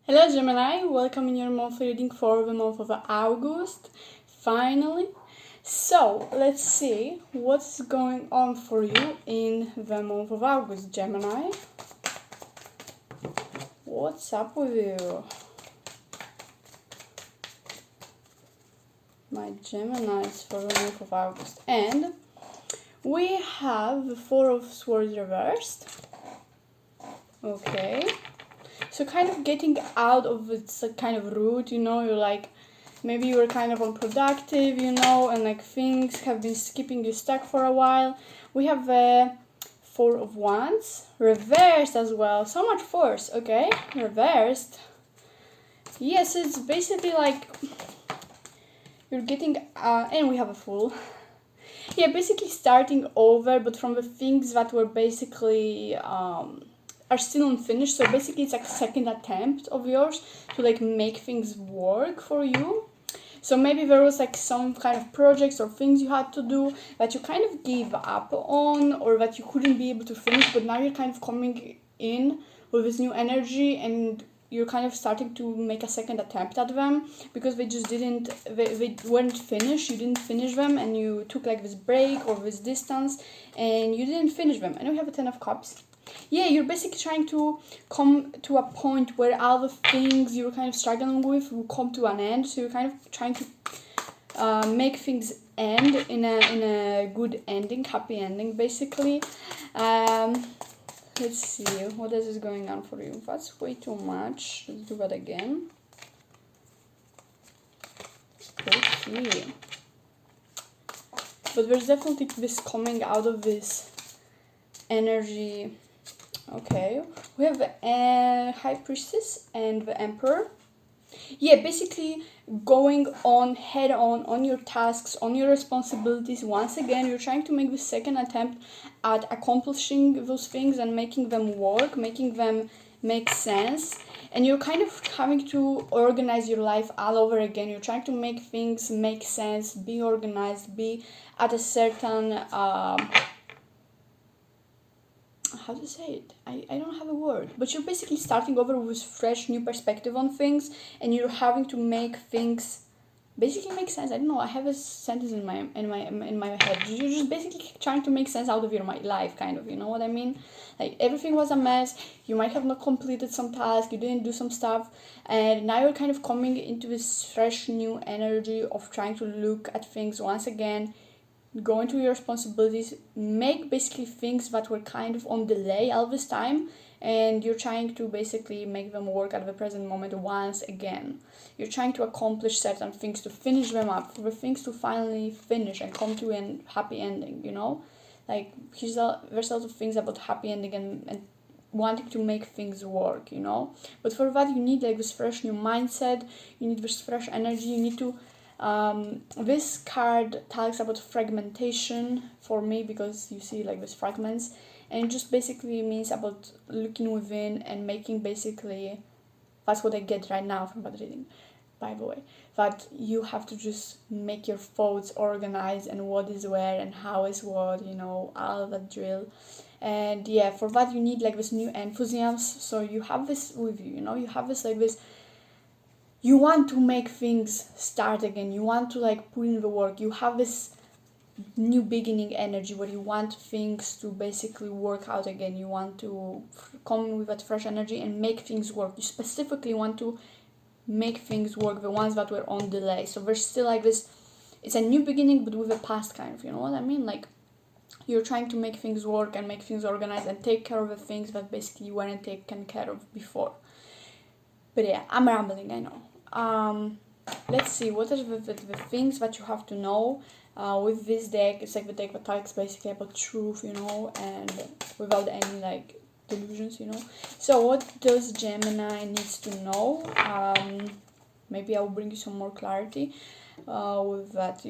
Hello Gemini, welcome in your monthly reading for the month of August, finally. So, let's see what's going on for you in the month of August, Gemini. What's up with you? My Geminis for the month of August. And we have the Four of Swords reversed. Okay. So kind of getting out of its kind of route, you're like, maybe you were kind of unproductive, and like things have been keeping you stuck for a while. We have the Four of Wands, reversed as well. So much force, okay? Reversed. Yes, it's basically like you're getting, and we have a Fool. Yeah, basically starting over, but from the things that were basically, are still unfinished. So basically it's like a second attempt of yours to like make things work for you. So maybe there was like some kind of projects or things you had to do that you kind of gave up on, or that you couldn't be able to finish, but now you're kind of coming in with this new energy and you're kind of starting to make a second attempt at them because they just didn't, they weren't finished. You didn't finish them and you took like this break or this distance and you didn't finish them. And we have a Ten of Cups. Yeah, you're basically trying to come to a point where all the things you're kind of struggling with will come to an end. So you're kind of trying to make things end in a good ending, happy ending, basically. Let's see, what else is going on for you? That's way too much. Let's do that again. Okay. But there's definitely this coming out of this energy. Okay, we have the High Priestess and the Emperor. Yeah, basically going on head on your tasks, on your responsibilities. Once again, you're trying to make the second attempt at accomplishing those things and making them work, making them make sense. And you're kind of having to organize your life all over again. You're trying to make things make sense, be organized, be at a certain how to say it, I don't have a word, but you're basically starting over with fresh new perspective on things, and you're having to make things basically make sense. I don't know, I have a sentence in my head. You're just basically trying to make sense out of your life, kind of, you know what I mean? Like everything was a mess, you might have not completed some task, you didn't do some stuff, and now you're kind of coming into this fresh new energy of trying to look at things once again, go into your responsibilities, make basically things that were kind of on delay all this time, and you're trying to basically make them work at the present moment once again. You're trying to accomplish certain things, to finish them up, for the things to finally finish and come to a happy ending, Like, there's a lot of things about happy ending and wanting to make things work, But for that, you need like this fresh new mindset, you need this fresh energy, you need to this card talks about fragmentation for me, because you see like these fragments, and it just basically means about looking within and making basically, that's what I get right now from that reading, by the way, that you have to just make your thoughts organized and what is where and how is what, all that drill. And yeah, for that you need like this new enthusiasm. So you have this with you, you have this like this, you want to make things start again, you want to like put in the work, you have this new beginning energy where you want things to basically work out again, you want to come with that fresh energy and make things work. You specifically want to make things work, the ones that were on delay. So there's still like this, it's a new beginning but with a past, kind of, you know what I mean? Like you're trying to make things work and make things organized and take care of the things that basically you weren't taken care of before. But yeah, I'm rambling, I know. Let's see, what are the things that you have to know with this deck. It's like the deck that talks basically about truth, and without any like delusions, So what does Gemini needs to know? Maybe I'll bring you some more clarity with that,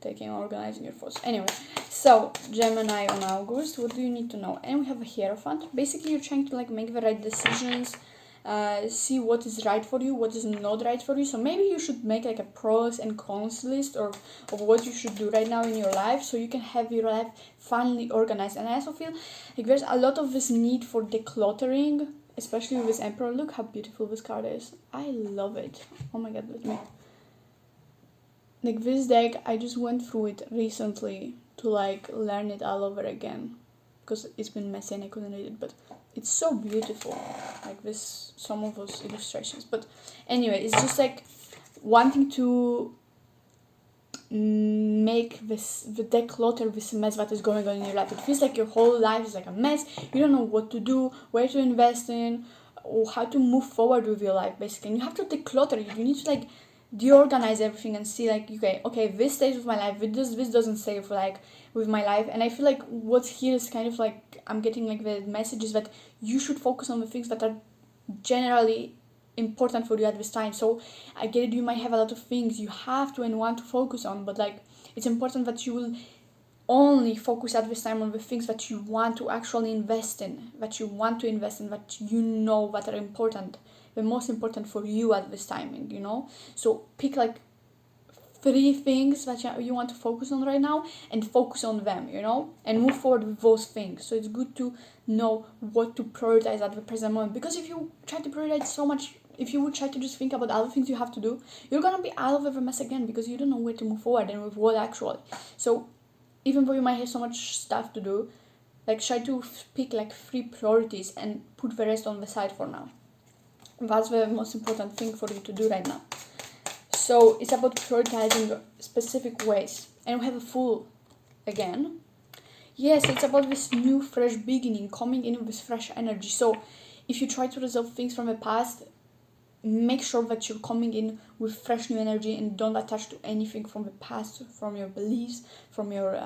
taking organizing your thoughts. Anyway, so Gemini on August, what do you need to know? And we have a Hierophant. Basically, you're trying to like make the right decisions, see what is right for you, what is not right for you. So maybe you should make like a pros and cons list of what you should do right now in your life, so you can have your life finally organized. And I also feel like there's a lot of this need for decluttering, especially with this Emperor. Look how beautiful this card is. I love it. Oh my god, let me... Like, this deck, I just went through it recently to, like, learn it all over again. Because it's been messy and I couldn't read it, but it's so beautiful. Like, this, some of those illustrations. But anyway, it's just, like, wanting to make the declutter this mess that is going on in your life. It feels like your whole life is like a mess. You don't know what to do, where to invest in, or how to move forward with your life, basically. And you have to declutter it. You need to, like, deorganize everything and see, like, okay, this stays with my life, this doesn't stay with, like, with my life. And I feel like what's here is kind of like, I'm getting, like, the messages that you should focus on the things that are generally important for you at this time. So I get it, you might have a lot of things you have to and want to focus on, but, like, it's important that you will only focus at this time on the things that you want to actually invest in, that you want to invest in, that you know that are important, the most important for you at this timing, you know. So pick, like, 3 things that you want to focus on right now and focus on them, you know, and move forward with those things. So it's good to know what to prioritize at the present moment, because if you try to prioritize so much, if you would try to just think about other things you have to do, you're gonna be out of the mess again, because you don't know where to move forward and with what actually. So even though you might have so much stuff to do, like, try to pick, like, 3 priorities and put the rest on the side for now. That's the most important thing for you to do right now. So it's about prioritizing specific ways. And we have a Fool again. Yes, it's about this new fresh beginning, coming in with fresh energy. So if you try to resolve things from the past, make sure that you're coming in with fresh new energy and don't attach to anything from the past, from your beliefs, from your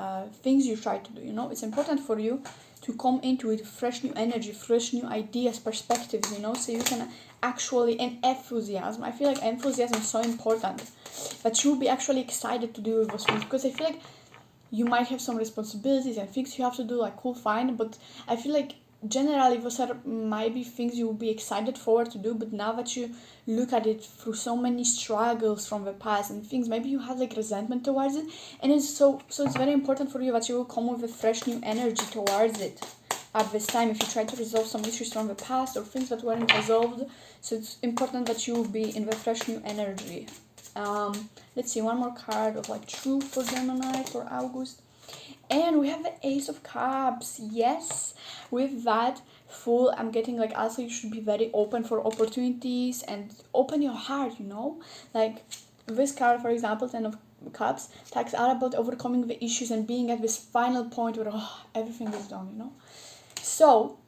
things you try to do, you know. It's important for you to come into it with fresh new energy, fresh new ideas, perspectives, you know, so you can actually, and enthusiasm. I feel like enthusiasm is so important, that you'll be actually excited to do those things, because I feel like you might have some responsibilities and things you have to do, like, cool, fine, but I feel like generally those are might be things you will be excited forward to do, but now that you look at it through so many struggles from the past and things, maybe you have, like, resentment towards it, and it's so it's very important for you that you will come with a fresh new energy towards it at this time, if you try to resolve some issues from the past or things that weren't resolved. So it's important that you will be in the fresh new energy. Let's see, one more card of, like, truth for Gemini for August. And we have the Ace of Cups. Yes, with that Fool, I'm getting, like, also you should be very open for opportunities and open your heart, you know. Like, this card, for example, 10 of Cups, talks out about overcoming the issues and being at this final point where everything is done, you know. So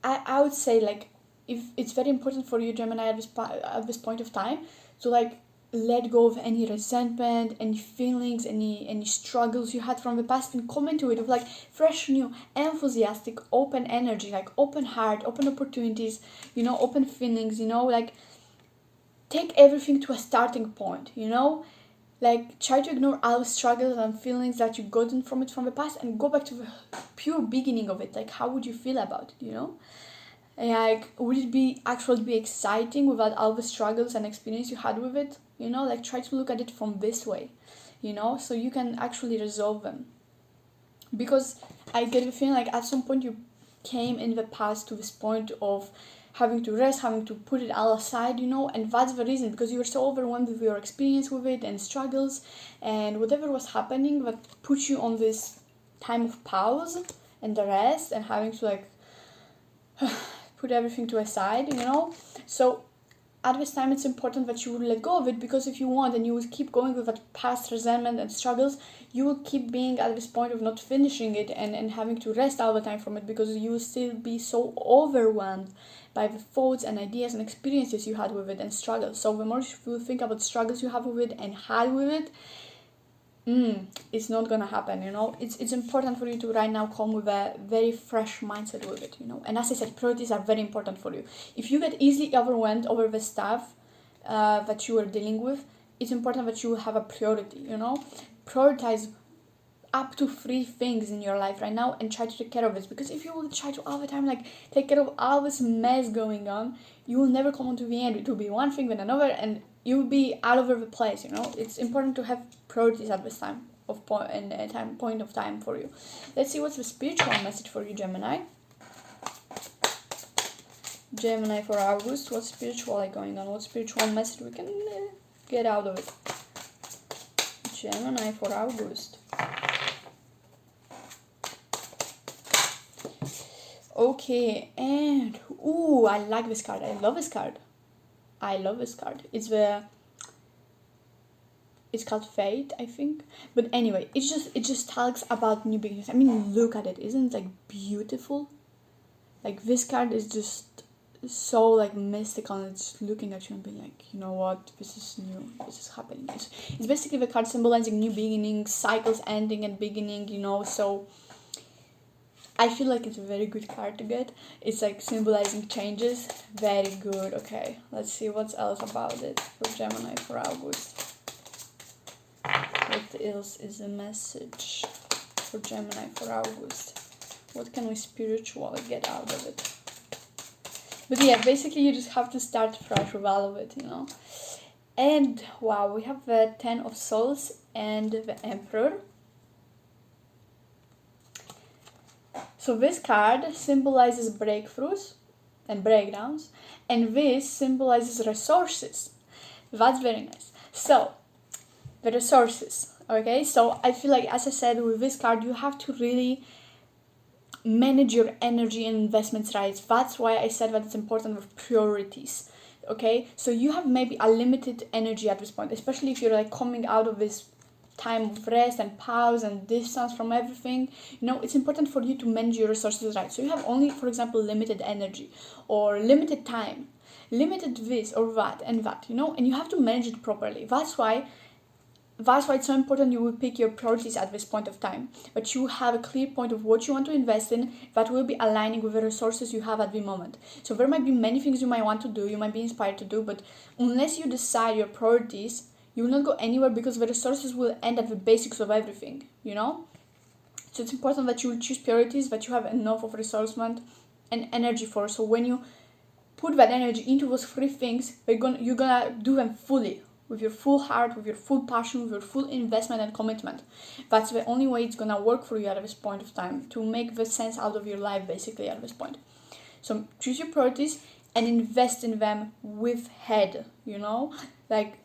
I would say, like, if it's very important for you, Gemini, at this point of time, to, like, let go of any resentment, any feelings, any struggles you had from the past, and come into it with, like, fresh, new, enthusiastic, open energy, like, open heart, open opportunities, you know, open feelings, you know, like, take everything to a starting point, you know, like, try to ignore all the struggles and feelings that you've gotten from it from the past and go back to the pure beginning of it. Like, how would you feel about it, you know? Like, would it be exciting without all the struggles and experience you had with it? You know, like, try to look at it from this way, you know, so you can actually resolve them. Because I get the feeling like at some point you came in the past to this point of having to rest, having to put it all aside, you know, and that's the reason, because you were so overwhelmed with your experience with it and struggles and whatever was happening that put you on this time of pause and the rest and having to, like, put everything to a side, you know. So at this time it's important that you will let go of it, because if you want and you will keep going with that past resentment and struggles, you will keep being at this point of not finishing it and having to rest all the time from it, because you will still be so overwhelmed by the thoughts and ideas and experiences you had with it and struggles. So the more you think about struggles you have with it and had with it, it's not gonna happen, you know. It's important for you to right now come with a very fresh mindset with it, you know. And as I said, priorities are very important for you. If you get easily overwhelmed over the stuff that you are dealing with, it's important that you have a priority, you know. Prioritize up to 3 things in your life right now and try to take care of it, because if you will try to all the time, like, take care of all this mess going on, you will never come to the end. It will be one thing then another and you will be all over the place, you know. It's important to have priorities at this time of point of time for you. Let's see what's the spiritual message for you, Gemini. Gemini for August. What's spiritually going on? What spiritual message we can get out of it? Gemini for August. Okay, and ooh, I like this card. I love this card. I love this card. It's called Fate, I think. But anyway, it just talks about new beginnings. I mean, look at it. Isn't it like beautiful? Like this card is just so like mystical, and it's just looking at you and being like, you know what, this is new, this is happening. It's basically the card symbolizing new beginnings, cycles ending and beginning, you know. So I feel like it's a very good card to get. It's like symbolizing changes. Very good. Okay, let's see what else about it for Gemini for August. What else is the message for Gemini for August? What can we spiritually get out of it? But yeah, basically you just have to start fresh with all of it, you know. And wow, we have the 10 of Swords and the Emperor. So this card symbolizes breakthroughs and breakdowns, and this symbolizes resources. That's very nice. So, the resources, okay? So I feel like, as I said, with this card, you have to really manage your energy and investments right. That's why I said that it's important with priorities, okay? So you have maybe a limited energy at this point, especially if you're like coming out of this time of rest and pause and distance from everything. You know, it's important for you to manage your resources right. So you have only, for example, limited energy or limited time, limited this or that and that, you know, and you have to manage it properly. That's why it's so important you will pick your priorities at this point of time, but you have a clear point of what you want to invest in that will be aligning with the resources you have at the moment. So there might be many things you might want to do, you might be inspired to do, but unless you decide your priorities, you will not go anywhere, because the resources will end at the basics of everything, you know. So it's important that you will choose priorities that you have enough of resourcement and energy for. So when you put that energy into those three things, you're gonna do them fully, with your full heart, with your full passion, with your full investment and commitment. That's the only way it's gonna work for you at this point of time, to make the sense out of your life, basically, at this point. So choose your priorities and invest in them with head, you know, like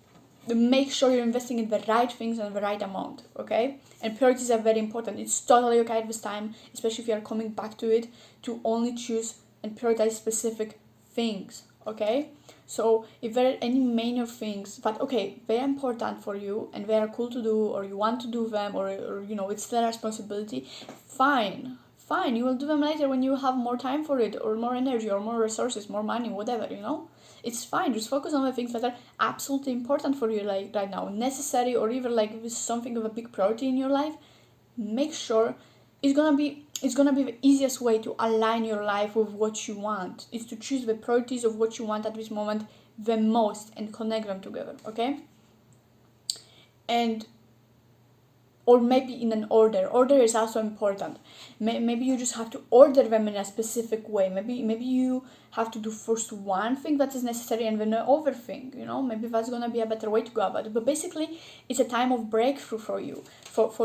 make sure you're investing in the right things and the right amount, okay? And priorities are very important. It's totally okay at this time, especially if you are coming back to it, to only choose and prioritize specific things, okay? So if there are any minor things that, okay, they are important for you and they are cool to do, or you want to do them, or you know, it's their responsibility, fine, you will do them later when you have more time for it, or more energy, or more resources, more money, whatever, you know. It's fine. Just focus on the things that are absolutely important for you, like right now, necessary, or even like if it's something of a big priority in your life. Make sure it's gonna be the easiest way to align your life with what you want, is to choose the priorities of what you want at this moment the most and connect them together, okay? And or maybe in an order is also important. Maybe you just have to order them in a specific way. Maybe you have to do first one thing that is necessary and then the other thing, you know. Maybe that's gonna be a better way to go about it. But basically it's a time of breakthrough for you,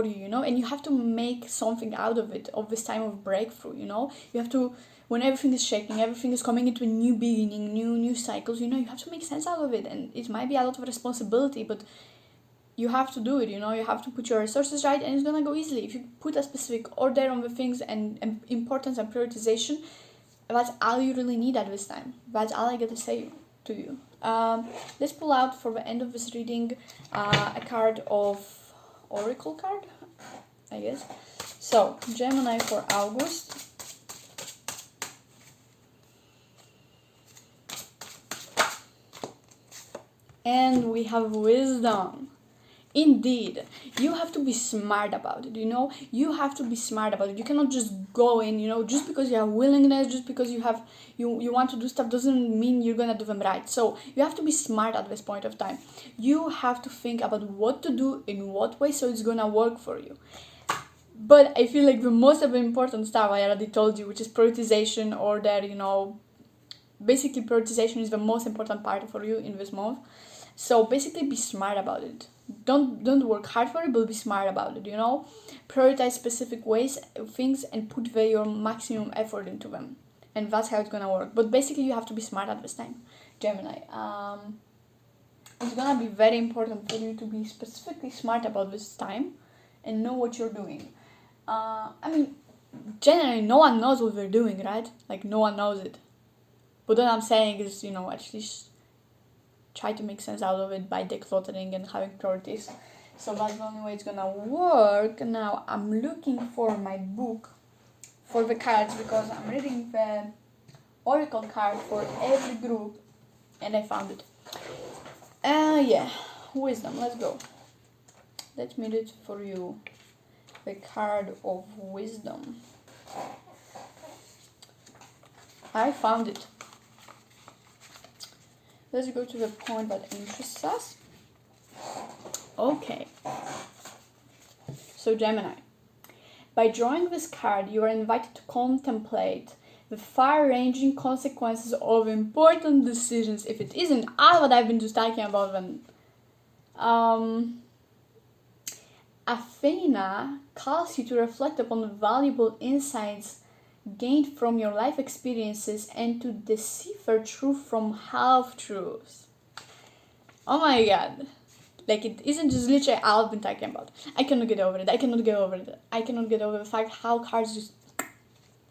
you know, and you have to make something out of it, of this time of breakthrough, you know. You have to, when everything is shaking, everything is coming into a new beginning, new cycles, you know, you have to make sense out of it. And it might be a lot of responsibility, but you have to do it, you know. You have to put your resources right, and it's gonna go easily if you put a specific order on the things and importance and prioritization. That's all you really need at this time. That's all I get to say to you. Let's pull out for the end of this reading a card of Oracle card, I guess. So Gemini for August. And we have Wisdom. Indeed, you have to be smart about it, you know. You have to be smart about it. You cannot just go in, you know, just because you have willingness, just because you have you want to do stuff doesn't mean you're gonna do them right. So you have to be smart at this point of time. You have to think about what to do in what way, so it's gonna work for you. But I feel like the most of the important stuff I already told you, which is prioritization, order, you know. Basically prioritization is the most important part for you in this month. So basically be smart about it. Don't work hard for it, but be smart about it, you know. Prioritize specific ways, things, and put your maximum effort into them. and that's how it's gonna work. But basically you have to be smart at this time, Gemini. It's gonna be very important for you to be specifically smart about this time and know what you're doing. I mean, generally no one knows what they're doing, right? Like, no one knows it. But what I'm saying is, at least try to make sense out of it by decluttering and having priorities. So that's the only way it's gonna work. Now I'm looking for my book for the cards because I'm reading the oracle card for every group and I found it. Yeah, wisdom, let's go. Let me read for you the card of wisdom. I found it. Let's go to the point that interests us. Okay. So Gemini, by drawing this card, you are invited to contemplate the far-ranging consequences of important decisions. If it isn't all what I've been just talking about, then Athena calls you to reflect upon the valuable insights gained from your life experiences and to decipher truth from half-truths. Oh my god. Like, it isn't just literally all I've been talking about. I cannot get over it. I cannot get over the fact how cards just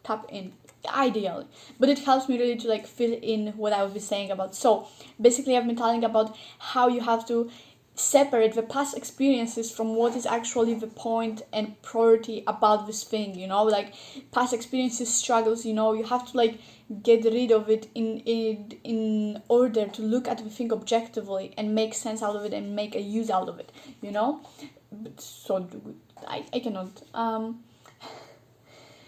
tap in. Ideally. But it helps me really to like fill in what I was saying about. So basically I've been telling about how you have to separate the past experiences from what is actually the point and priority about this thing, like past experiences, struggles, you have to like get rid of it in order to look at the thing objectively and make sense out of it and make a use out of it, But so I cannot.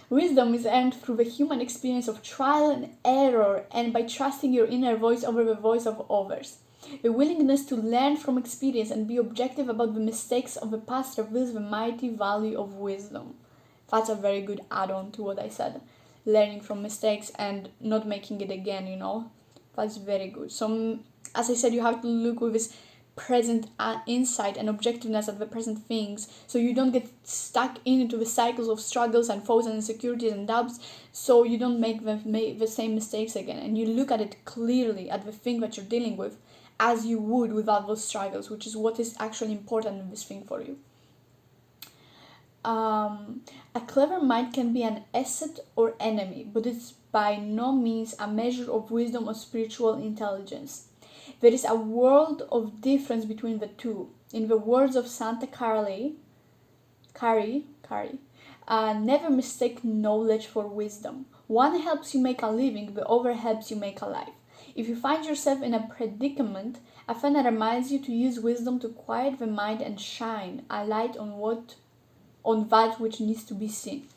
Wisdom is earned through the human experience of trial and error and by trusting your inner voice over the voice of others. The willingness to learn from experience and be objective about the mistakes of the past reveals the mighty value of wisdom. That's a very good add-on to what I said. Learning from mistakes and not making it again, That's very good. So, as I said, you have to look with this present insight and objectiveness of the present things, so you don't get stuck into the cycles of struggles and foes and insecurities and doubts, so you don't make the same mistakes again, and you look at it clearly at the thing that you're dealing with as you would without those struggles, which is what is actually important in this thing for you. A clever mind can be an asset or enemy, but it's by no means a measure of wisdom or spiritual intelligence. There is a world of difference between the two. In the words of Santa Carrie, never mistake knowledge for wisdom. One helps you make a living, the other helps you make a life. If you find yourself in a predicament, Athena reminds you to use wisdom to quiet the mind and shine a light on that which needs to be seen.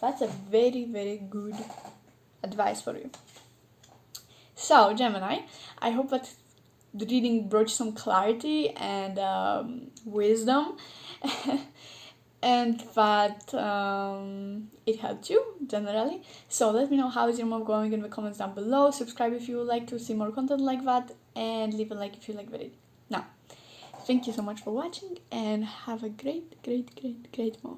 That's a very, very good advice for you. So, Gemini, I hope that the reading brought you some clarity and wisdom and that it helped you generally. So let me know how is your month going in the comments down below. Subscribe if you would like to see more content like that, and leave a like if you like the video. Now, thank you so much for watching and have a great month.